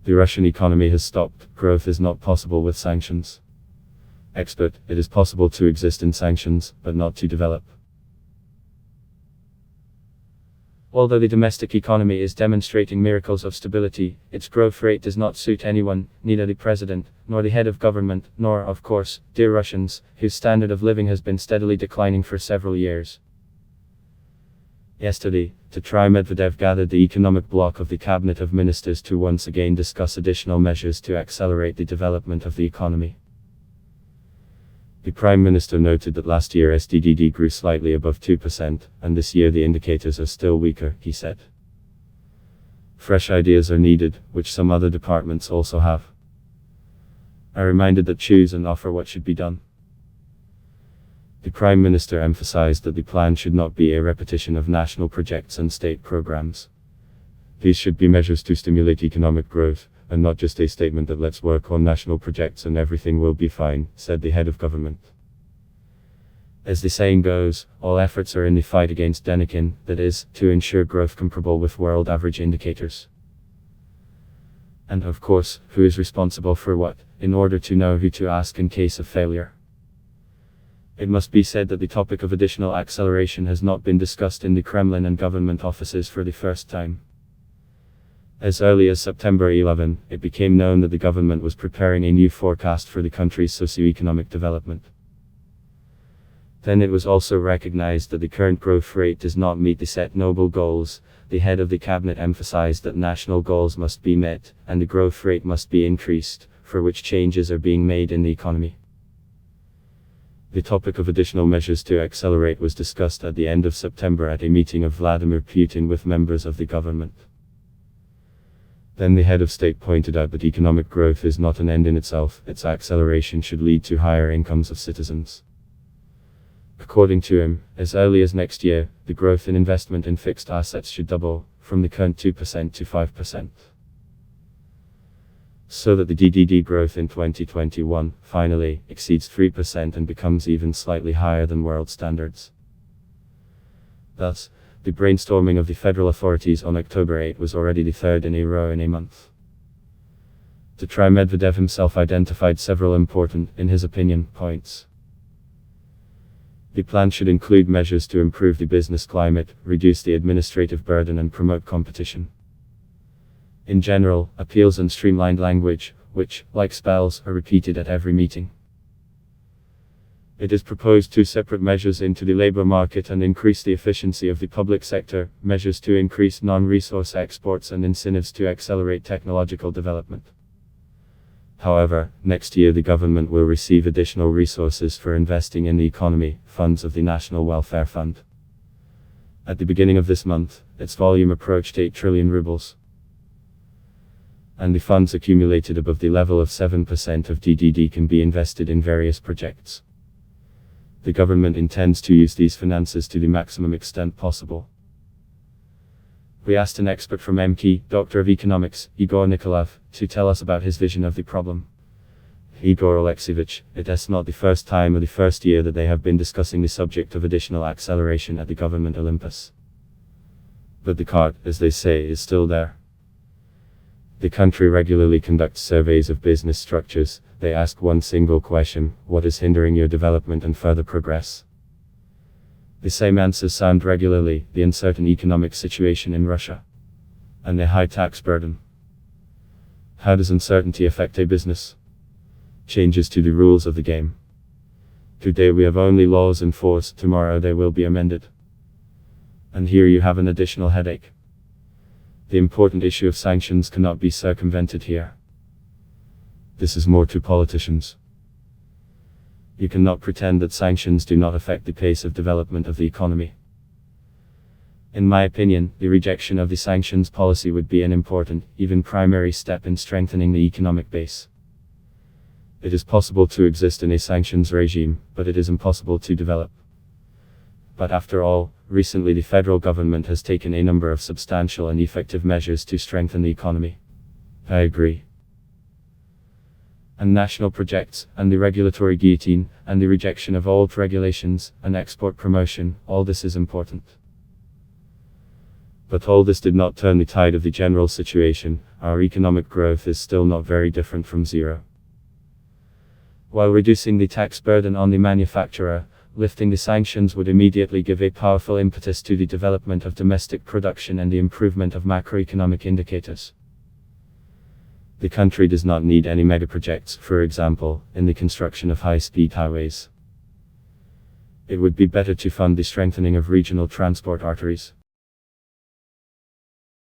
The Russian economy has stopped. Growth is not possible with sanctions. Expert: it is possible to exist in sanctions, but not to develop. Although the domestic economy is demonstrating miracles of stability, its growth rate does not suit anyone, neither the president, nor the head of government, nor, of course, dear Russians, whose standard of living has been steadily declining for several years. Yesterday, Medvedev gathered the economic bloc of the cabinet of ministers to once again discuss additional measures to accelerate the development of the economy. The Prime Minister noted that last year SDDD grew slightly above 2%, and this year the indicators are still weaker, he said. Fresh ideas are needed, which some other departments also have. I reminded that choose and offer what should be done. The Prime Minister emphasized that the plan should not be a repetition of national projects and state programs. These should be measures to stimulate economic growth, and not just a statement that let's work on national projects and everything will be fine, said the head of government. As the saying goes, all efforts are in the fight against Denikin, that is, to ensure growth comparable with world average indicators. And of course, who is responsible for what, in order to know who to ask in case of failure. It must be said that the topic of additional acceleration has not been discussed in the Kremlin and government offices for the first time. As early as September 11, it became known that the government was preparing a new forecast for the country's socio-economic development. Then it was also recognized that the current growth rate does not meet the set noble goals. The head of the cabinet emphasized that national goals must be met, and the growth rate must be increased, for which changes are being made in the economy. The topic of additional measures to accelerate was discussed at the end of September at a meeting of Vladimir Putin with members of the government. Then the head of state pointed out that economic growth is not an end in itself, its acceleration should lead to higher incomes of citizens. According to him, as early as next year, the growth in investment in fixed assets should double, from the current 2% to 5%. So that the DDD growth in 2021, finally, exceeds 3% and becomes even slightly higher than world standards. Thus, the brainstorming of the federal authorities on October 8 was already the third in a row in a month. Medvedev himself identified several important, in his opinion, points. The plan should include measures to improve the business climate, reduce the administrative burden and promote competition. In general, appeals and streamlined language, which, like spells, are repeated at every meeting. It is proposed two separate measures into the labor market and increase the efficiency of the public sector, measures to increase non-resource exports and incentives to accelerate technological development. However, next year the government will receive additional resources for investing in the economy, funds of the National Welfare Fund. At the beginning of this month, its volume approached 8 trillion rubles. And the funds accumulated above the level of 7% of DDD can be invested in various projects. The government intends to use these finances to the maximum extent possible. We asked an expert from MK, Doctor of Economics, Igor Nikolaev, to tell us about his vision of the problem. Igor Alexeyevich, it is not the first time or the first year that they have been discussing the subject of additional acceleration at the government Olympus. But the cart, as they say, is still there. The country regularly conducts surveys of business structures. They ask one single question: what is hindering your development and further progress? The same answers sound regularly: the uncertain economic situation in Russia, and the high tax burden. How does uncertainty affect a business? Changes to the rules of the game. Today we have only laws in force, tomorrow they will be amended. And here you have an additional headache. The important issue of sanctions cannot be circumvented here. This is more to politicians. You cannot pretend that sanctions do not affect the pace of development of the economy. In my opinion, the rejection of the sanctions policy would be an important, even primary step in strengthening the economic base. It is possible to exist in a sanctions regime, but it is impossible to develop. But after all, recently the federal government has taken a number of substantial and effective measures to strengthen the economy. I agree. And national projects, and the regulatory guillotine, and the rejection of old regulations, and export promotion, all this is important. But all this did not turn the tide of the general situation. our economic growth is still not very different from zero. While reducing the tax burden on the manufacturer, lifting the sanctions would immediately give a powerful impetus to the development of domestic production and the improvement of macroeconomic indicators. The country does not need any megaprojects, for example, in the construction of high-speed highways. It would be better to fund the strengthening of regional transport arteries.